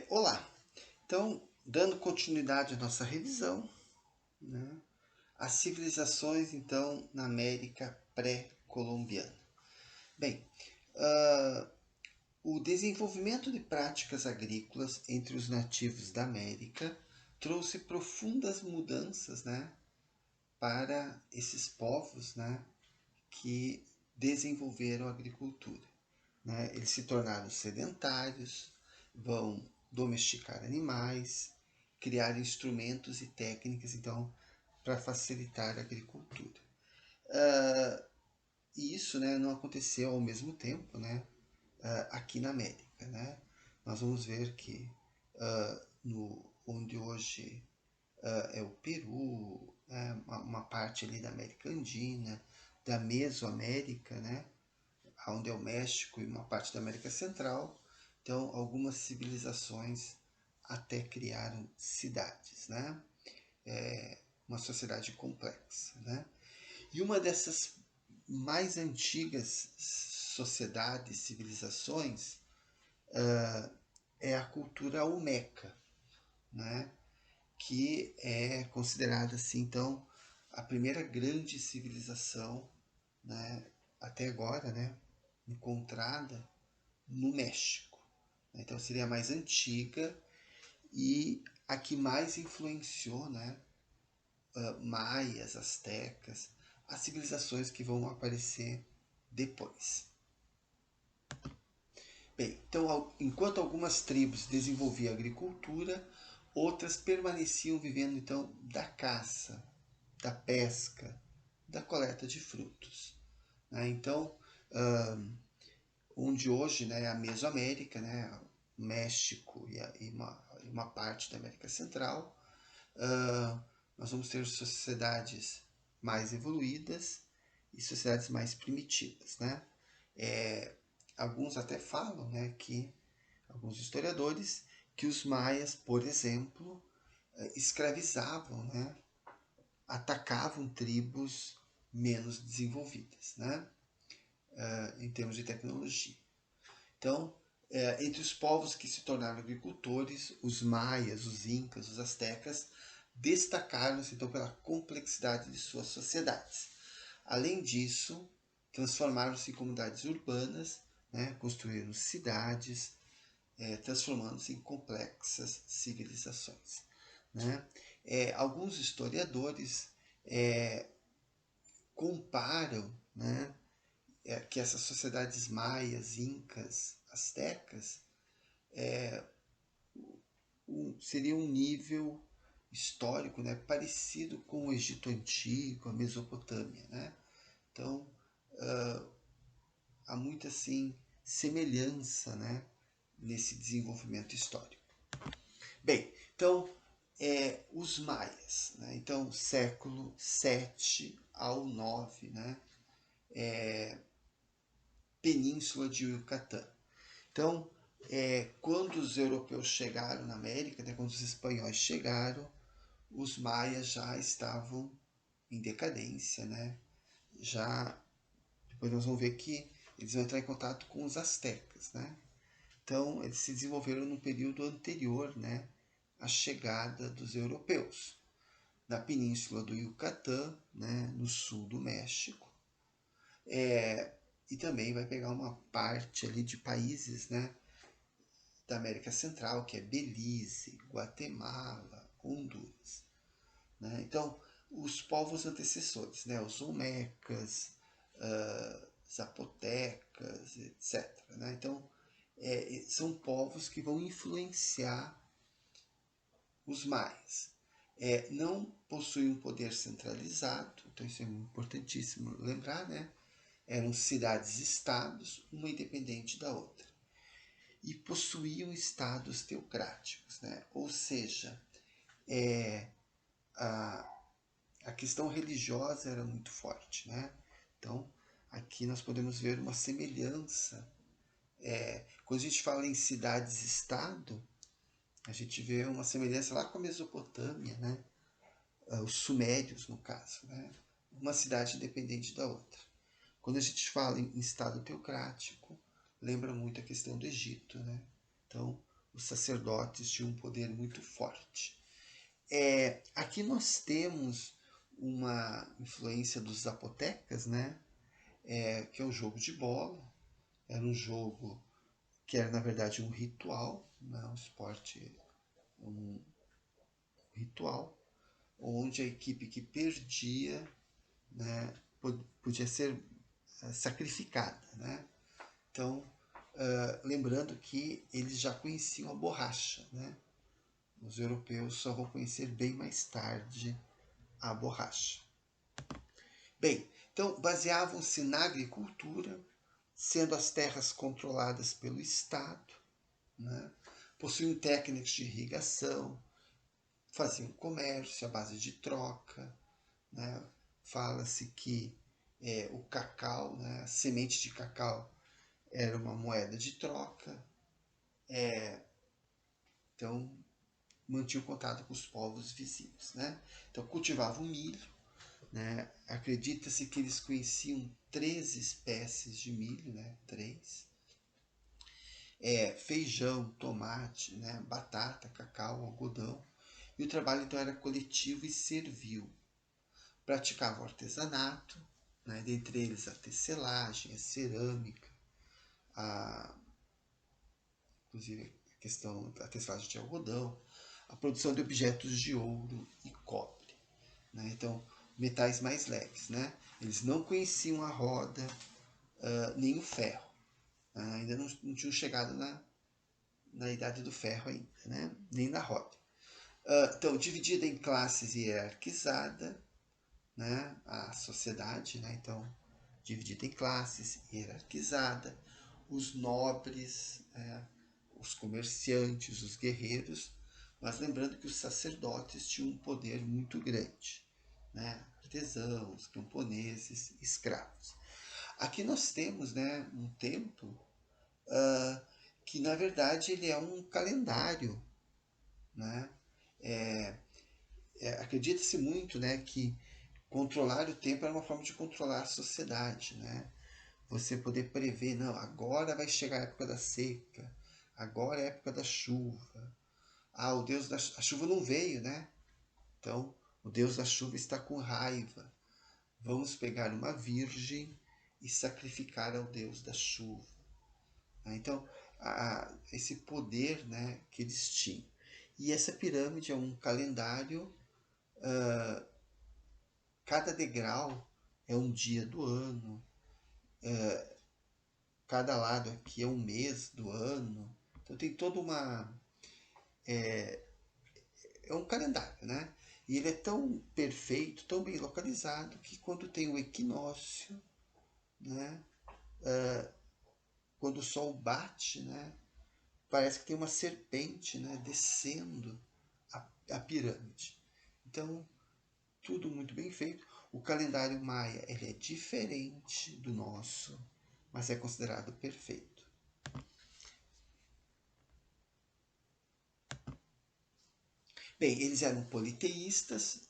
Olá, então, dando continuidade à nossa revisão, né, as civilizações, então, na América pré-colombiana. Bem, ah, o desenvolvimento de práticas agrícolas entre os nativos da América trouxe profundas mudanças, né, para esses povos, né, que desenvolveram a agricultura, né? Eles se tornaram sedentários, vão domesticar animais, criar instrumentos e técnicas, então, para facilitar a agricultura. E isso, né, não aconteceu ao mesmo tempo, né, aqui na América, né? Nós vamos ver que no, onde hoje é o Peru, uma parte ali da América Andina, da Mesoamérica, né, onde é o México e uma parte da América Central. Então, algumas civilizações até criaram cidades, né? Uma sociedade complexa, né? E uma dessas mais antigas sociedades, civilizações, é a cultura olmeca, né? Que é considerada assim, então, a primeira grande civilização, né, até agora, né, encontrada no México. Então seria a mais antiga e a que mais influenciou, né, maias, astecas, as civilizações que vão aparecer depois. Bem, então enquanto algumas tribos desenvolviam a agricultura, outras permaneciam vivendo então da caça, da pesca, da coleta de frutos, né? Então, onde hoje, né, a Mesoamérica, né, México e uma parte da América Central, nós vamos ter sociedades mais evoluídas e sociedades mais primitivas, né? Alguns até falam, né, que alguns historiadores que os maias, por exemplo, escravizavam, né, atacavam tribos menos desenvolvidas, né, em termos de tecnologia. Então, entre os povos que se tornaram agricultores, os maias, os incas, os astecas, destacaram-se então pela complexidade de suas sociedades. Além disso, transformaram-se em comunidades urbanas, né, construíram cidades, transformando-se em complexas civilizações, né? Alguns historiadores comparam, né, que essas sociedades maias, incas, astecas, seria um nível histórico, né, parecido com o Egito Antigo, a Mesopotâmia, né? Então, há muita assim semelhança, né, nesse desenvolvimento histórico. Bem, então, os maias, né? Então, século 7 ao 9, né? Península de Yucatán. Então, quando os europeus chegaram na América, né, quando os espanhóis chegaram, os maias já estavam em decadência, né? Já depois nós vamos ver que eles vão entrar em contato com os astecas, né? Então, eles se desenvolveram num período anterior, né, à chegada dos europeus. Na península do Yucatán, né, no sul do México, e também vai pegar uma parte ali de países, né, da América Central, que é Belize, Guatemala, Honduras, né? Então, os povos antecessores, né, os olmecas, zapotecas, etc., né? Então, são povos que vão influenciar os maias. Não possuem um poder centralizado, então isso é importantíssimo lembrar, né? Eram cidades-estados, uma independente da outra. E possuíam estados teocráticos, né? Ou seja, a, a questão religiosa era muito forte, né? Então, aqui nós podemos ver uma semelhança. Quando a gente fala em cidades-estado, a gente vê uma semelhança lá com a Mesopotâmia, né? Os sumérios, no caso, né? Uma cidade independente da outra. Quando a gente fala em estado teocrático, lembra muito a questão do Egito, né? Então, os sacerdotes tinham um poder muito forte. Aqui nós temos uma influência dos zapotecas, né? Que é o jogo de bola. Era um jogo que era, na verdade, um ritual, né? Um esporte, um ritual, onde a equipe que perdia, né, podia ser sacrificada, né? Então, lembrando que eles já conheciam a borracha, né? Os europeus só vão conhecer bem mais tarde a borracha. Bem, então baseavam-se na agricultura, sendo as terras controladas pelo Estado, né? Possuíam técnicas de irrigação, faziam comércio à base de troca, né? Fala-se que o cacau, né, a semente de cacau, era uma moeda de troca. Então, mantinham contato com os povos vizinhos. Né? Então, cultivavam milho. Né? Acredita-se que eles conheciam 13 espécies de milho, né? 3. Feijão, tomate, né? Batata, cacau, algodão. E o trabalho então era coletivo e servil. Praticavam artesanato, né? Dentre eles a tecelagem, a cerâmica, inclusive a questão da tecelagem de algodão, a produção de objetos de ouro e cobre. Né? Então, metais mais leves. Né? Eles não conheciam a roda, nem o ferro. Ainda não tinham chegado na idade do ferro ainda, né? Nem na roda. Então, dividida em classes e hierarquizada, né? A sociedade, né? Então, dividida em classes, hierarquizada, os nobres, os comerciantes, os guerreiros, mas lembrando que os sacerdotes tinham um poder muito grande, né? Artesãos, camponeses, escravos. Aqui nós temos, né, um templo que na verdade ele é um calendário, né? Acredita-se muito, né, que controlar o tempo era uma forma de controlar a sociedade, né? Você poder prever, não, agora vai chegar a época da seca, agora é a época da chuva. O Deus da a chuva não veio, né? Então, o Deus da chuva está com raiva. Vamos pegar uma virgem e sacrificar ao Deus da chuva. Então, esse poder, né, que eles tinham. E essa pirâmide é um calendário, cada degrau é um dia do ano, cada lado aqui é um mês do ano. Então tem toda uma. É um calendário, né? E ele é tão perfeito, tão bem localizado, que quando tem o equinócio, né? Quando o sol bate, né? Parece que tem uma serpente, né? Descendo a pirâmide. Então, tudo muito bem feito. O calendário maia ele é diferente do nosso, mas é considerado perfeito. Bem, eles eram politeístas,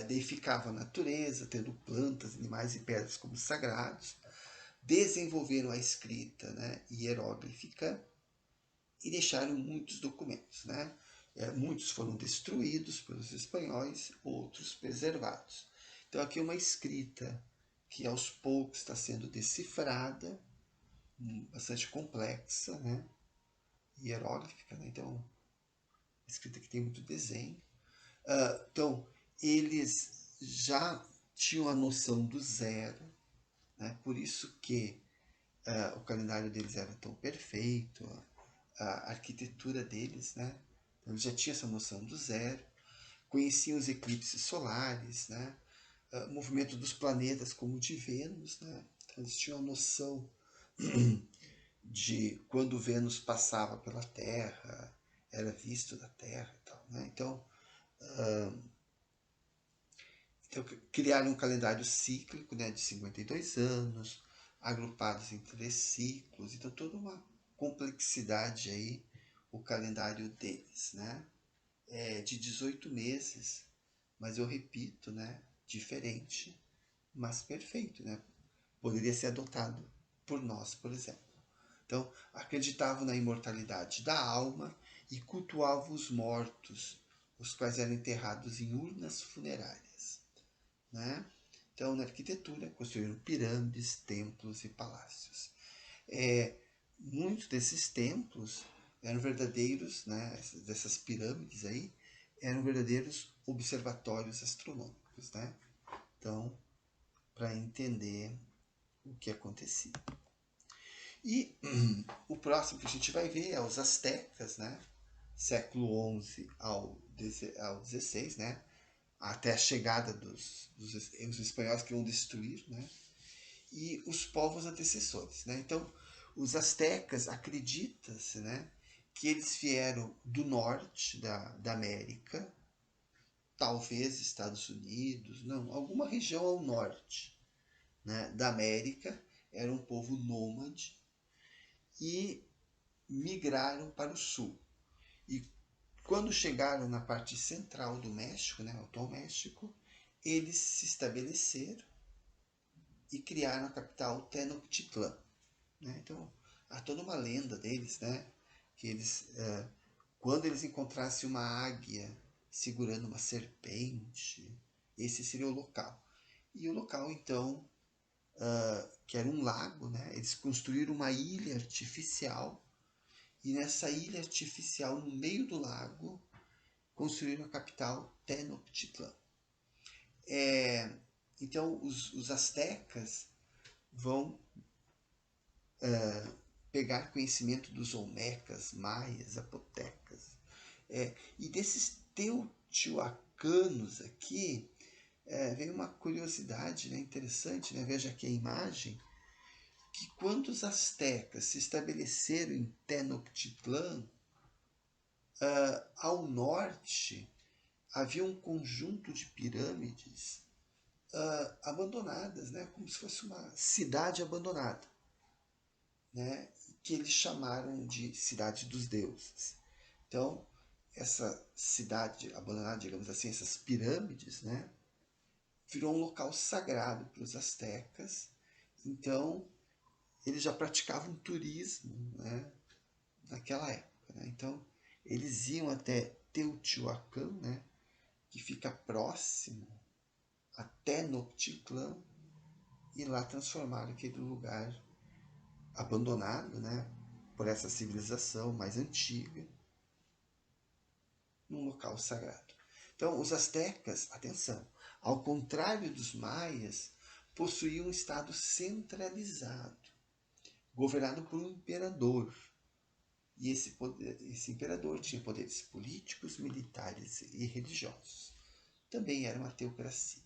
deificavam a natureza, tendo plantas, animais e pedras como sagrados, desenvolveram a escrita, né, hieróglifica e deixaram muitos documentos. Né? Muitos foram destruídos pelos espanhóis, outros preservados. Então aqui é uma escrita que aos poucos está sendo decifrada, bastante complexa, né? Hieróglifica, né? Então, escrita que tem muito desenho. Então, eles já tinham a noção do zero, né? Por isso que o calendário deles era tão perfeito, a arquitetura deles, né? Então, eles já tinham essa noção do zero, conheciam os eclipses solares, né? O movimento dos planetas como o de Vênus, né? Então, eles tinham a noção de quando Vênus passava pela Terra, era visto da Terra e tal. Né? Então, criaram um calendário cíclico, né, de 52 anos, agrupados em 3 ciclos. Então, toda uma complexidade aí, o calendário deles. Né? É de 18 meses, mas eu repito, né, diferente, mas perfeito. Né? Poderia ser adotado por nós, por exemplo. Então, acreditavam na imortalidade da alma e cultuavam os mortos, os quais eram enterrados em urnas funerárias, né? Então, na arquitetura, construíram pirâmides, templos e palácios. Muitos desses templos eram verdadeiros, né, dessas pirâmides aí, eram verdadeiros observatórios astronômicos, né? Então, para entender o que acontecia. E o próximo que a gente vai ver é os astecas, né? Século XI ao XVI, né? Até a chegada dos os espanhóis que vão destruir, né? E os povos antecessores, né? Então, os astecas acredita-se, né, que eles vieram do norte da América, talvez Estados Unidos, não, alguma região ao norte, né, da América, era um povo nômade e migraram para o sul. E quando chegaram na parte central do México, né, o atual México, eles se estabeleceram e criaram a capital Tenochtitlan. Né? Então, há toda uma lenda deles, né? Que eles, quando eles encontrassem uma águia segurando uma serpente, esse seria o local. E o local, então, que era um lago, né? Eles construíram uma ilha artificial e nessa ilha artificial, no meio do lago, construíram a capital Tenochtitlan. Então, os astecas vão pegar conhecimento dos olmecas, maias, zapotecas. E desses teotihuacanos aqui, veio uma curiosidade, né, interessante, né? Veja aqui a imagem, que quando os astecas se estabeleceram em Tenochtitlan, ao norte havia um conjunto de pirâmides abandonadas, né, como se fosse uma cidade abandonada, né, que eles chamaram de Cidade dos Deuses. Então, essa cidade abandonada, digamos assim, essas pirâmides, né, virou um local sagrado para os astecas. Então, eles já praticavam turismo, né, naquela época. Né? Então, eles iam até Teotihuacan, né, que fica próximo a Tenochtitlan, e lá transformaram aquele lugar abandonado, né, por essa civilização mais antiga, num local sagrado. Então, os astecas, atenção, ao contrário dos maias, possuíam um estado centralizado, governado por um imperador. E esse imperador tinha poderes políticos, militares e religiosos. Também era uma teocracia.